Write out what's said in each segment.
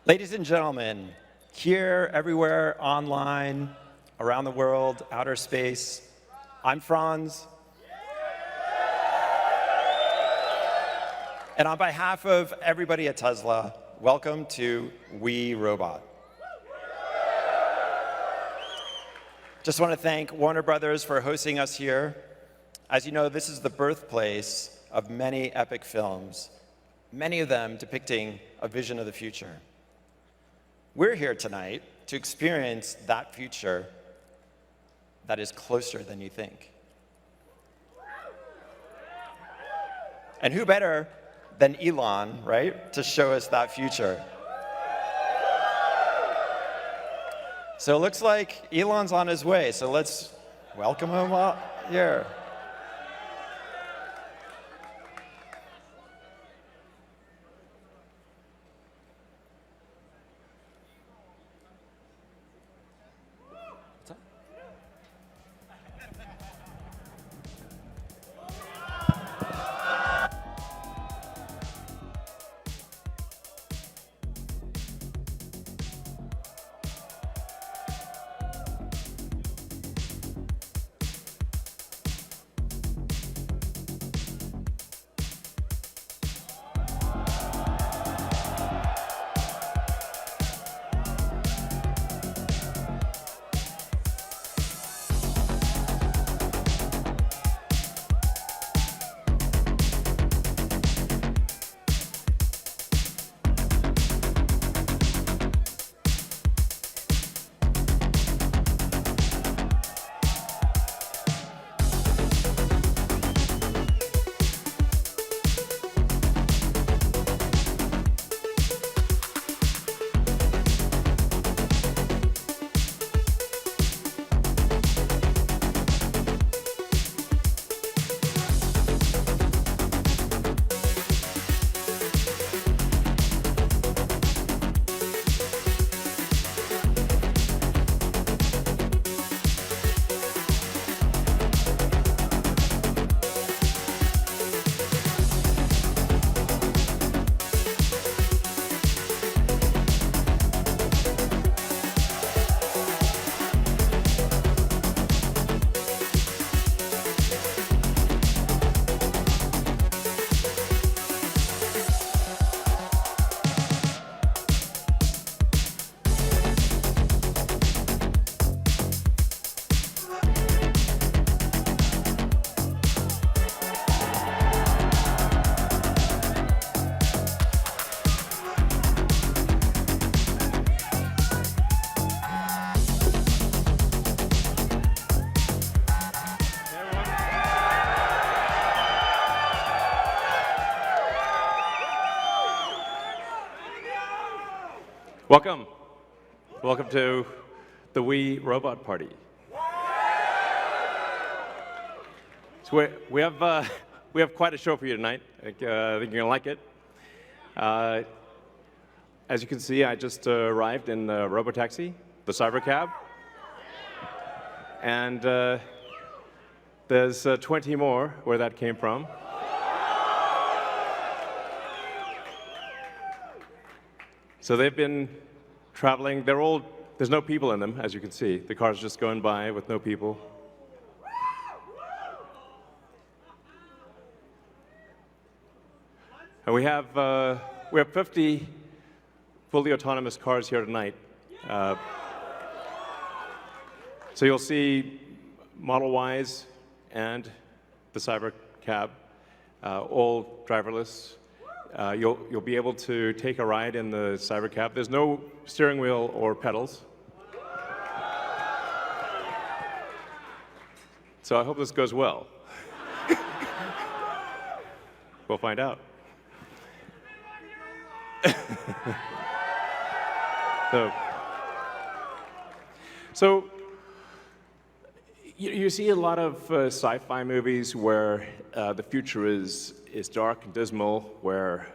Ladies and gentlemen, here, everywhere, online, around the world, outer space, I'm Franz. And on behalf of everybody at Tesla, welcome to We Robot. Just want to thank Warner Brothers for hosting us here. As you know, this is the birthplace of many epic films, many of them depicting a vision of the future. We're here tonight to experience that future that is closer than you think. And who better than Elon, right, to show us that future? So it looks like Elon's on his way, so let's welcome him out here. Welcome. Welcome to the We Robot Party. So we have quite a show for you tonight. I think you're going to like it. As you can see, I just arrived in the Robotaxi, the Cybercab. And there's 20 more where that came from. So they've been traveling. There's no people in them, as you can see. The car's just going by with no people. And we have 50 fully autonomous cars here tonight. So you'll see Model Ys and the Cybercab, all driverless. You'll be able to take a ride in the Cybercab. There's no steering wheel or pedals. So I hope this goes well. We'll find out. So you see a lot of sci-fi movies where the future is dark and dismal, where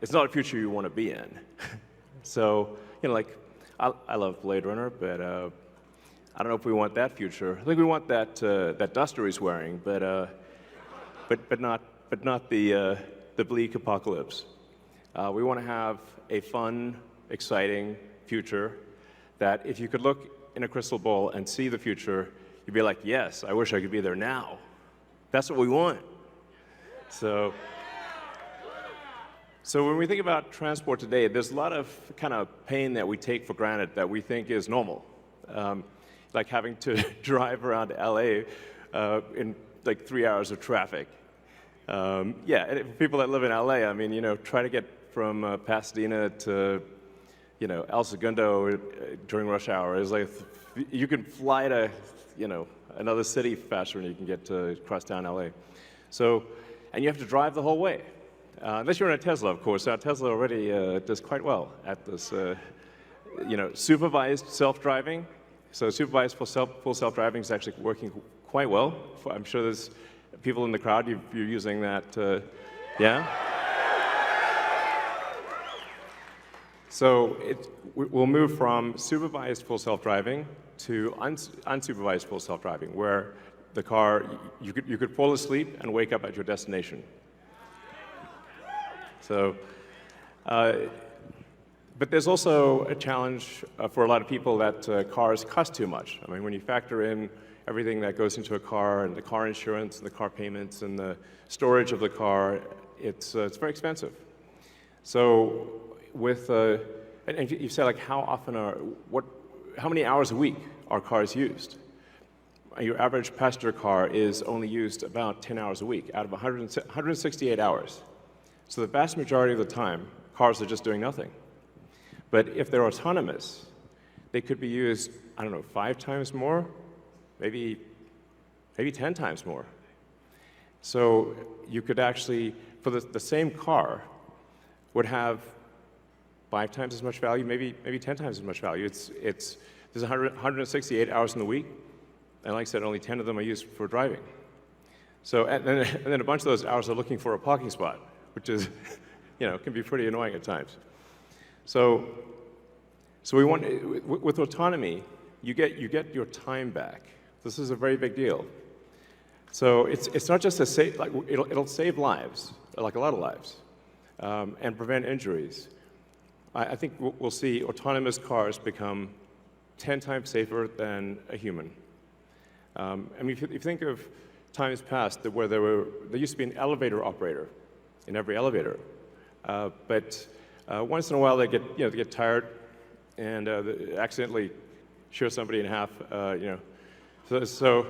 it's not a future you want to be in. So, like, I love Blade Runner, but I don't know if we want that future. I think we want that duster he's wearing, but not the bleak apocalypse. We want to have a fun, exciting future that if you could look in a crystal ball and see the future, you'd be like, yes, I wish I could be there now. That's what we want. So when we think about transport today, there's a lot of kind of pain that we take for granted that we think is normal. Like having to drive around LA in like 3 hours of traffic. Yeah, and for people that live in LA, I mean, try to get from Pasadena to, El Segundo during rush hour is like, you can fly to, another city faster than you can get to cross down LA. So, and you have to drive the whole way. Unless you're in a Tesla, of course. Our Tesla already does quite well at this, supervised self-driving. So supervised full self-driving is actually working quite well. I'm sure there's people in the crowd, you're using that, yeah? So we'll move from supervised full self-driving to unsupervised full self-driving, where the car, you could fall asleep and wake up at your destination. So, but there's also a challenge for a lot of people that cars cost too much. I mean, when you factor in everything that goes into a car, and the car insurance, and the car payments, and the storage of the car, it's very expensive. So with, and you say like how many hours a week are cars used? Your average passenger car is only used about 10 hours a week out of 168 hours. So the vast majority of the time, cars are just doing nothing. But if they're autonomous, they could be used, 5 times more, maybe 10 times more. So you could actually, for the same car, would have 5 times as much value, maybe 10 times as much value. There's 168 hours in the week, and like I said, only 10 of them are used for driving. So, and then a bunch of those hours are looking for a parking spot, which is, can be pretty annoying at times. So we want, with autonomy, you get your time back. This is a very big deal. So it's not just it'll save lives, like a lot of lives, and prevent injuries. I think we'll see autonomous cars become 10 times safer than a human. I mean, if you think of times past where there used to be an elevator operator in every elevator, but once in a while they get tired and they accidentally shear somebody in half, So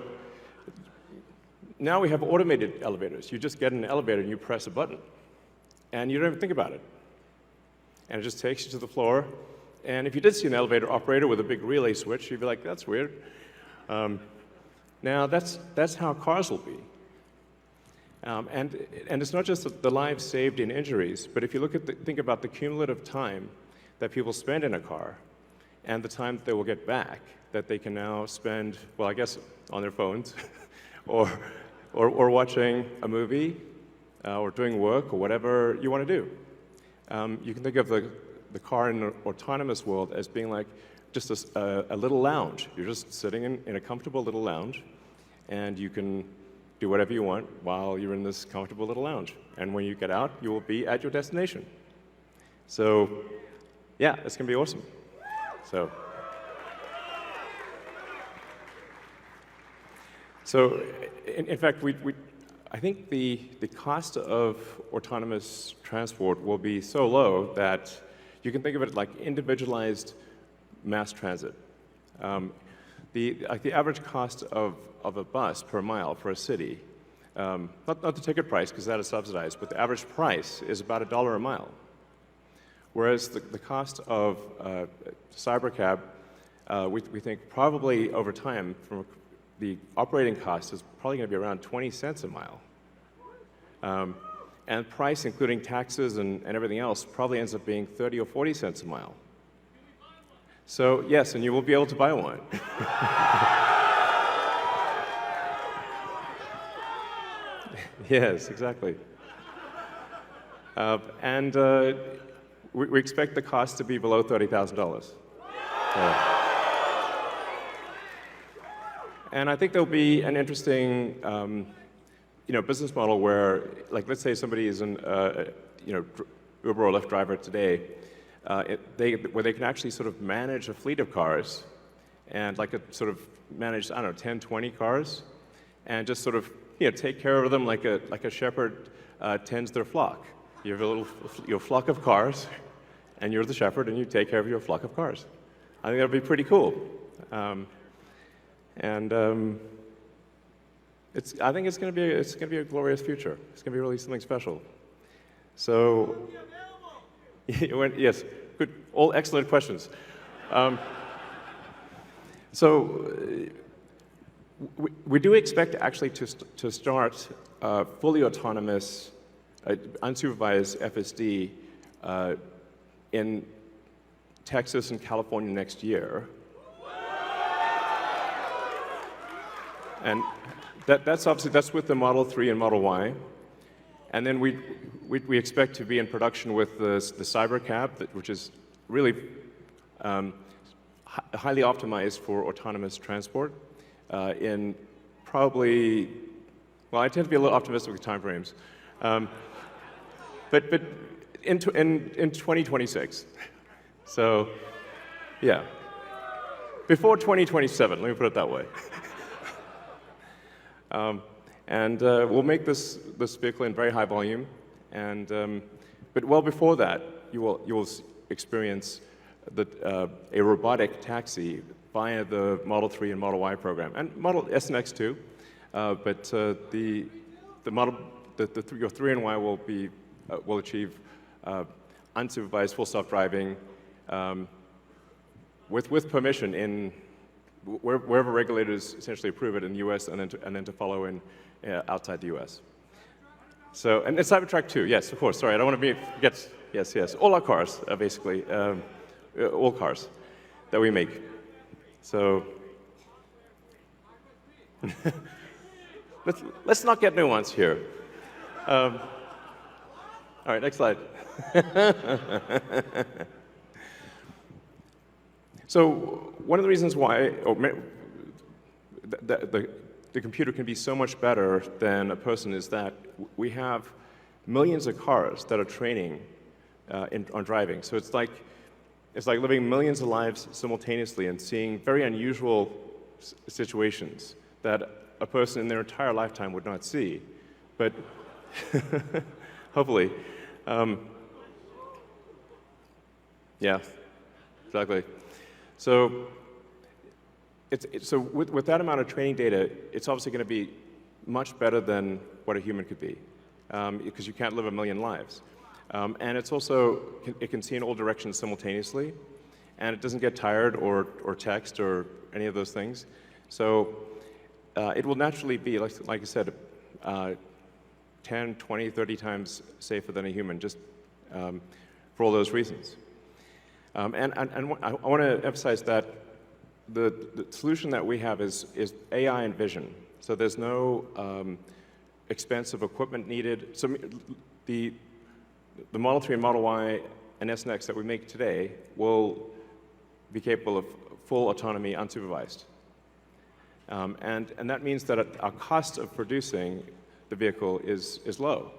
now we have automated elevators. You just get in an elevator and you press a button, and you don't even think about it. And it just takes you to the floor. And if you did see an elevator operator with a big relay switch, you'd be like, that's weird. Now that's how cars will be. And it's not just the lives saved in injuries, but if you think about the cumulative time that people spend in a car and the time that they will get back, that they can now spend, well, I guess on their phones or watching a movie or doing work or whatever you want to do. You can think of the car in an autonomous world as being like just a little lounge. You're just sitting in a comfortable little lounge, and you can do whatever you want while you're in this comfortable little lounge. And when you get out, you will be at your destination. So, yeah, it's going to be awesome. So in fact, I think the cost of autonomous transport will be so low that you can think of it like individualized mass transit. The average cost of a bus per mile for a city, not the ticket price because that is subsidized, but the average price is about $1 a mile. Whereas the cost of Cybercab, we think probably over time, the operating cost is probably going to be around 20 cents a mile. And price, including taxes and everything else, probably ends up being 30 or 40 cents a mile. So yes, and you will be able to buy one. Yes, exactly. And we expect the cost to be below $30,000. And I think there'll be an interesting, business model where, like, let's say somebody is an, Uber or Lyft driver today, where they can actually sort of manage a fleet of cars and sort of manage, I don't know, 10, 20 cars, and just sort of take care of them like a shepherd tends their flock. You have your flock of cars, and you're the shepherd, and you take care of your flock of cars. I think that would be pretty cool. I think it's going to be a glorious future. It's going to be really something special. So, yes, good, all excellent questions. We do expect actually to start fully autonomous, unsupervised FSD in Texas and California next year. And that's with the Model 3 and Model Y. And then we expect to be in production with the Cybercab, which is really highly optimized for autonomous transport in probably, well, I tend to be a little optimistic with timeframes, but in 2026. So, yeah, before 2027. Let me put it that way. We'll make this vehicle in very high volume, but well before that, you will experience a robotic taxi via the Model 3 and Model Y program, and Model S and X too. But your 3 and Y will achieve unsupervised full self-driving with permission in wherever regulators essentially approve it in the U.S. and then to follow in outside the U.S. So, and Cybertruck too, yes, of course. Sorry, I don't want to forget. Yes. All our cars, basically, all cars that we make. So, let's not get nuanced here. All right, next slide. So one of the reasons why the computer can be so much better than a person is that we have millions of cars that are training on driving. So it's like living millions of lives simultaneously and seeing very unusual situations that a person in their entire lifetime would not see. But hopefully, yeah, exactly. So, with that amount of training data, it's obviously going to be much better than what a human could be, because you can't live a million lives. And it's also, it can see in all directions simultaneously, and it doesn't get tired or text or any of those things. So it will naturally be, like I said, 10, 20, 30 times safer than a human, just for all those reasons. And I want to emphasize that the solution that we have is AI and vision. So there's no expensive equipment needed. So the Model 3 and Model Y and S and X that we make today will be capable of full autonomy unsupervised. And that means that our cost of producing the vehicle is low.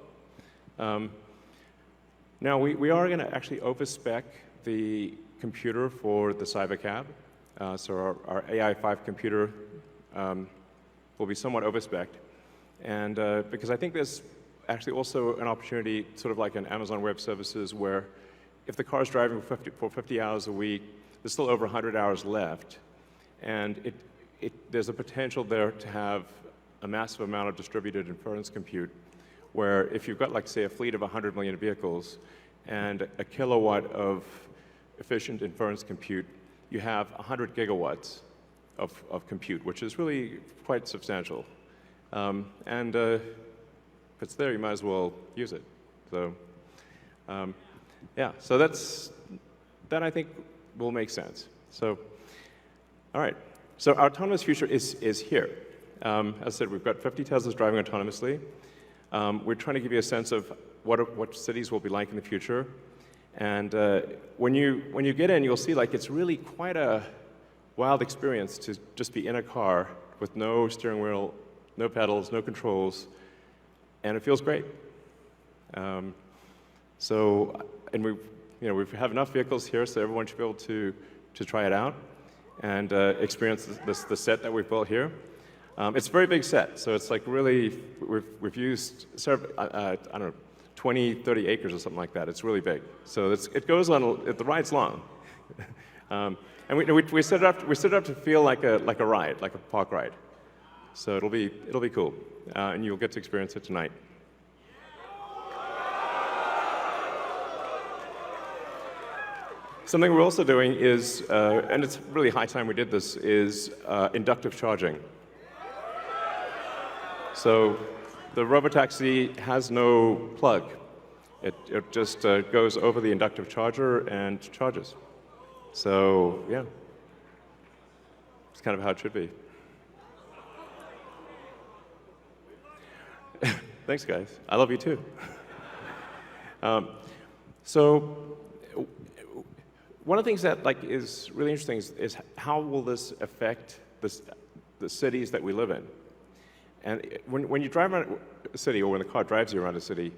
Now, we are going to actually overspec the computer for the Cybercab. So our AI5 computer will be somewhat overspec'd. And because I think there's actually also an opportunity, sort of like an Amazon Web Services, where if the car is driving for 50 hours a week, there's still over 100 hours left. And there's a potential there to have a massive amount of distributed inference compute, where if you've got, like, say, a fleet of 100 million vehicles and a kilowatt of efficient inference compute, you have 100 gigawatts of compute, which is really quite substantial. And if it's there, you might as well use it. So, yeah, so that I think will make sense. So, all right. So our autonomous future is here. As I said, we've got 50 Teslas driving autonomously. We're trying to give you a sense of what cities will be like in the future. And when you get in, you'll see, like, it's really quite a wild experience to just be in a car with no steering wheel, no pedals, no controls, and it feels great. And we, we have enough vehicles here, so everyone should be able to try it out and experience the set that we've built here. It's a very big set, so it's like really, we've used I don't know, 20, 30 acres or something like that. It's really big. So it goes on, the ride's long. And we set it up to feel like a ride, like a park ride. So it'll be cool, and you'll get to experience it tonight. Something we're also doing is, and it's really high time we did this, is inductive charging. So the robotaxi has no plug. It just goes over the inductive charger and charges. So yeah, it's kind of how it should be. Thanks, guys. I love you too. So one of the things that is really interesting is how will this affect the cities that we live in? And when you drive around a city, or when the car drives you around a city,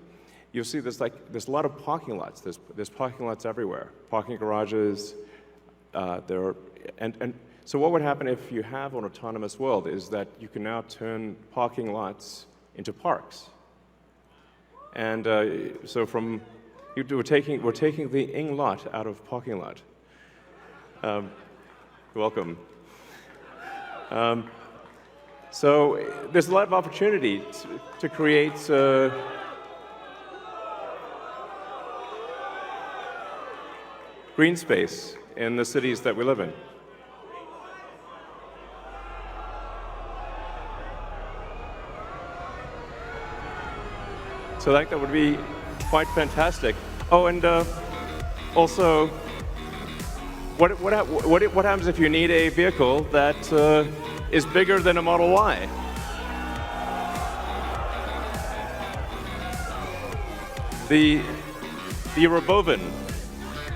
you'll see there's a lot of parking lots. There's parking lots everywhere, parking garages. So what would happen if you have an autonomous world is that you can now turn parking lots into parks. And so we're taking the ing lot out of parking lot. You're welcome. So there's a lot of opportunity to create green space in the cities that we live in. So that would be quite fantastic. Oh, and also, what happens if you need a vehicle that is bigger than a Model Y? The Robovan.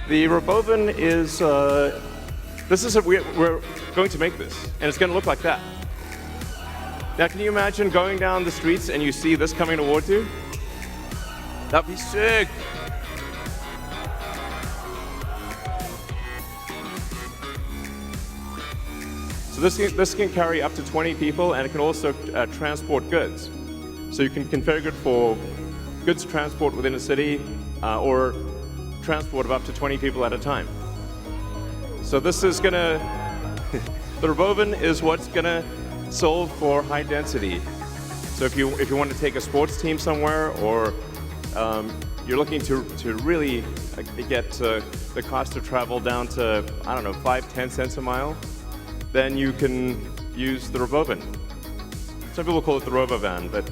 The Robovan is we're going to make this, and it's going to look like that. Now, can you imagine going down the streets and you see this coming towards you? That'd be sick. So this can carry up to 20 people, and it can also transport goods. So you can configure it for goods transport within a city, or transport of up to 20 people at a time. So this is gonna, the Robovan is what's gonna solve for high density. So if you want to take a sports team somewhere, or you're looking to really get the cost of travel down to, I don't know, 5-10 cents a mile, then you can use the Robovan. Some people call it the Robovan, but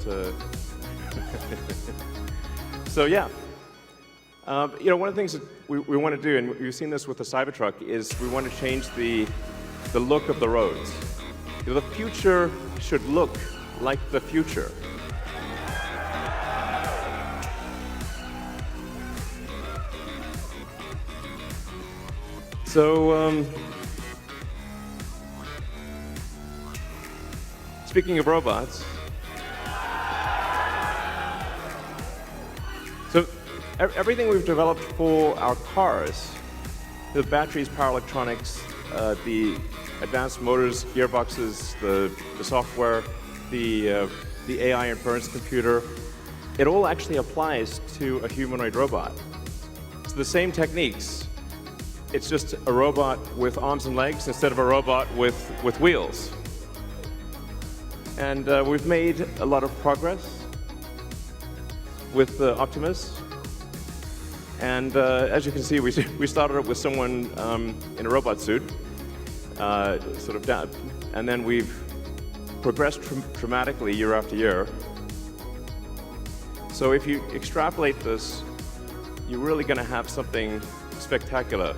so yeah. One of the things that we want to do, and we've seen this with the Cybertruck, is we want to change the look of the roads. The future should look like the future. So, speaking of robots, so everything we've developed for our cars, the batteries, power electronics, the advanced motors, gearboxes, the software, the AI inference computer, it all actually applies to a humanoid robot. It's the same techniques. It's just a robot with arms and legs instead of a robot with wheels. And we've made a lot of progress with Optimus. And as you can see, we started up with someone in a robot suit, sort of down, and then we've progressed dramatically year after year. So if you extrapolate this, you're really going to have something spectacular,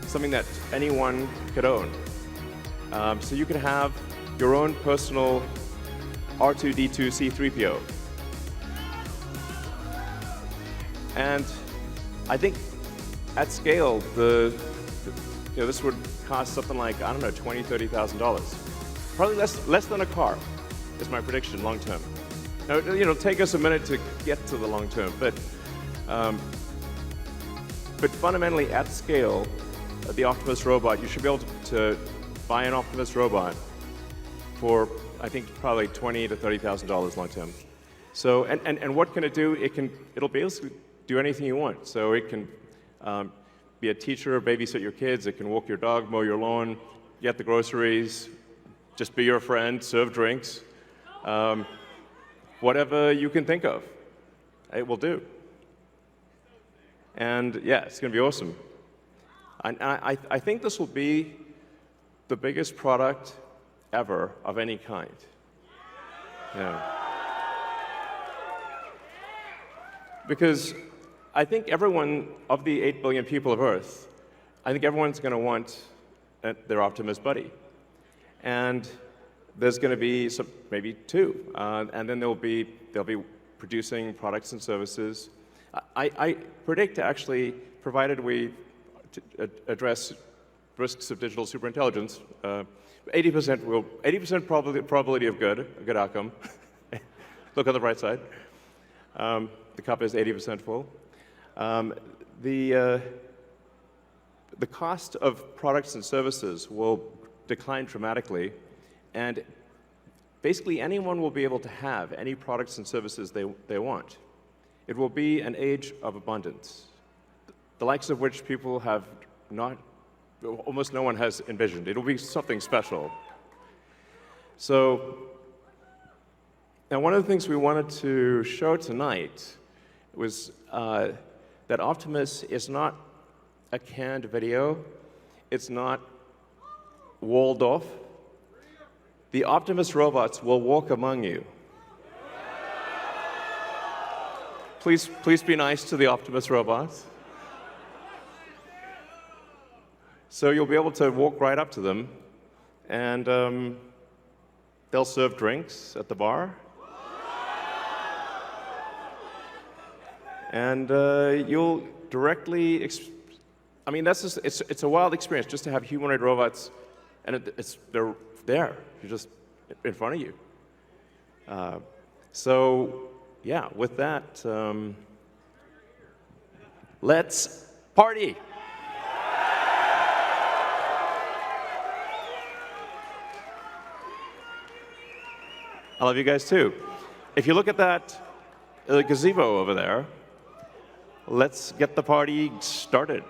something that anyone could own. So you can have your own personal R2-D2 C-3PO. And I think at scale, this would cost something like, I don't know, $20,000, $30,000. Probably less than a car, is my prediction long term. Now, it'll take us a minute to get to the long term, but But fundamentally, at scale, the Optimus robot, you should be able to buy an Optimus robot for, I think, probably $20,000 to $30,000 long term. So, and what can it do? It'll basically do anything you want. So it can be a teacher, babysit your kids. It can walk your dog, mow your lawn, get the groceries, just be your friend, serve drinks. Whatever you can think of, it will do. And yeah, it's going to be awesome. And I think this will be the biggest product ever of any kind. Yeah. Because I think everyone, of the 8 billion people of Earth, I think everyone's going to want their Optimus buddy. And there's going to be maybe two, and then they'll be producing products and services. I predict, actually, provided we address risks of digital superintelligence, 80% probability of a good outcome. Look on the bright side. The cup is 80% full. The cost of products and services will decline dramatically, and basically anyone will be able to have any products and services they want. It will be an age of abundance, the likes of which people have almost no one has envisioned. It'll be something special. So, now one of the things we wanted to show tonight was that Optimus is not a canned video. It's not walled off. The Optimus robots will walk among you. Please be nice to the Optimus robots. So you'll be able to walk right up to them, and they'll serve drinks at the bar. And you'll directly, I mean, that's just, it's a wild experience just to have humanoid robots, and they're there, you're just in front of you. So, yeah, with that, let's party. I love you guys too. If you look at that gazebo over there, let's get the party started.